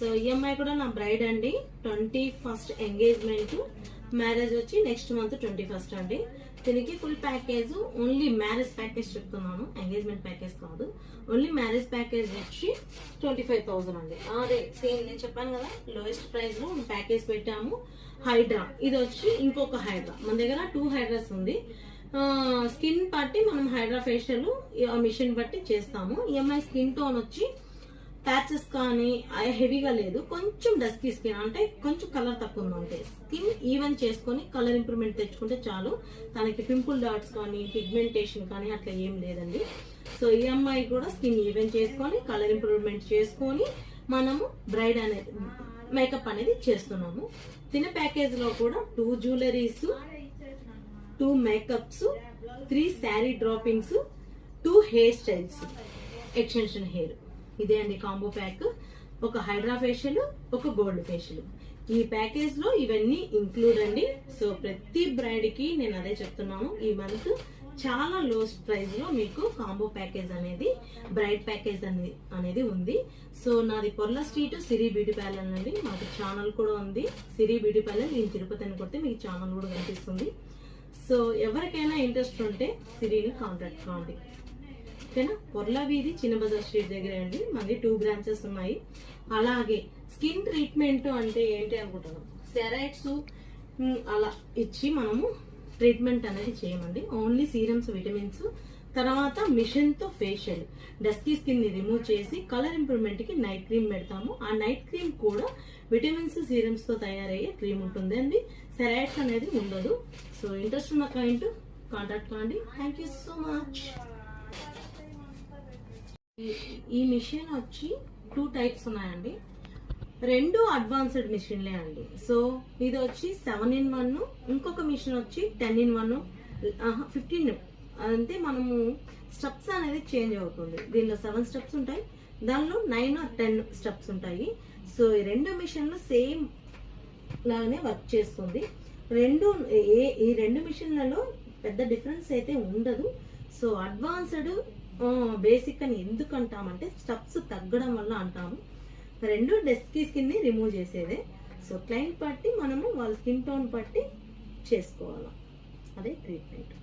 So EMI కూడా నా braid అండి. 21st ఎంగేజ్మెంట్, మ్యారేజ్ వచ్చి నెక్స్ట్ మంత్ 21st అండి. దీనికి full package, only marriage package చెప్తున్నాను, ఎంగేజ్మెంట్ ప్యాకేజ్ కాదు. ఓన్లీ మ్యారేజ్ ప్యాకేజ్ వచ్చి 25,000 అండి. అదే సేమ్ నేను చెప్పాను కదా, లోయెస్ట్ ప్రైస్ లో ప్యాకేజ్ పెట్టాము. హైడ్రా, ఇది వచ్చి ఇంకొక హైడ్రా. మన దగ్గర 2 హైడ్రాస్ ఉంది. స్కిన్ బట్టి మనం హైడ్రా ఫేషియల్ మిషన్ బట్టి చేస్తాము. ఈఎంఐ స్కిన్ టోన్ వచ్చి ప్యాచెస్ కానీ హెవీగా లేదు, కొంచెం డస్కీ స్కిన్, అంటే కొంచెం కలర్ తక్కువ ఉంది. అంటే స్కిన్ ఈవెన్ చేసుకొని కలర్ ఇంప్రూవ్మెంట్ తెచ్చుకుంటే చాలు. తనకి పింపుల్ డాట్స్ కానీ పిగ్మెంటేషన్ కానీ అట్లా ఏం లేదండి. సో ఈఎంఐ కూడా స్కిన్ ఈవెన్ చేసుకొని కలర్ ఇంప్రూవ్మెంట్ చేసుకొని మనము బ్రైడ్ అనేది మేకప్ అనేది చేస్తున్నాము. తిన ప్యాకేజ్ లో కూడా 2 jewelleries, 2 makeups, 3 sari droppings, 2 hair styles, extension hair. ఇదే అండి కాంబో ప్యాక్. ఒక హైడ్రా ఫేషియల్, ఒక గోల్డ్ ఫేషియల్. ఈ ప్యాకేజ్ లో ఇవన్నీ ఇంక్లూడ్ అండి. సో ప్రతి బ్రైడ్ కి నేను అదే చెప్తున్నాను, ఈ మంత్ చాలా లోయెస్ట్ ప్రైస్ లో మీకు కాంబో ప్యాకేజ్ అనేది, బ్రైడ్ ప్యాకేజ్ అనేది ఉంది. సో నాది పొర్ల స్ట్రీట్ సిరి బ్యూటీ పార్లర్ అండి. మాకు ఛానల్ కూడా ఉంది, సిరి బ్యూటీ పార్లర్. నేను తిరుపతి అని కొడితే మీకు ఛానల్ కూడా కనిపిస్తుంది. సో ఎవరికైనా ఇంట్రెస్ట్ ఉంటే సిరిని కాంటాక్ట్ కావండి, ఓకేనా. పొర్ల వీధి చిన్న బజార్ స్ట్రీట్ దగ్గర అండి. మనకి 2 బ్రాంచెస్ ఉన్నాయి. అలాగే స్కిన్ ట్రీట్మెంట్ అంటే ఏంటి అనుకుంటున్నాం, స్టెరాయిడ్స్ అలా ఇచ్చి మనము ట్రీట్మెంట్ అనేది చేయమండి. ఓన్లీ సీరమ్స్, విటమిన్స్, తర్వాత మిషన్ తో ఫేషియల్. డస్కీ స్కిన్ ని రిమూవ్ చేసి కలర్ ఇంప్రూవ్మెంట్ కి నైట్ క్రీమ్ పెడతాము. ఆ నైట్ క్రీమ్ కూడా విటమిన్స్, సీరమ్స్ తో తయారయ్యే క్రీమ్ ఉంటుంది అండి. స్టెరాయిడ్స్ అనేది ఉండదు. సో ఇంట్రెస్ట్ ఉన్న క్లయింట్ కాంటాక్ట్ కాండి. Thank you so much. ఈ మిషన్ వచ్చి 2 టైప్స్ ఉన్నాయండి. 2 అడ్వాన్స్డ్ మిషన్లే అండి. సో ఇది వచ్చి 7-in-1, ఇంకొక మిషన్ వచ్చి 10-in-1, 15. అంటే మనము స్టెప్స్ అనేది చేంజ్ అవుతుంది. దీనిలో 7 స్టెప్స్ ఉంటాయి, దానిలో 9 or 10 స్టెప్స్ ఉంటాయి. సో ఈ 2 మిషన్లు సేమ్ లాగానే వర్క్ చేస్తుంది. ఈ 2 మిషన్లలో పెద్ద డిఫరెన్స్ అయితే ఉండదు. సో అడ్వాన్స్డ్ బేసిక్ అని ఎందుకు అంటామంటే స్టెప్స్ తగ్గడం వల్ల అంటాము. 2 డస్కీ స్కిన్ ని రిమూవ్ చేసేదే. సో క్లయింట్ బట్టి మనము వాళ్ళ స్కిన్ టోన్ బట్టి చేసుకోవాలి, అదే ట్రీట్మెంట్.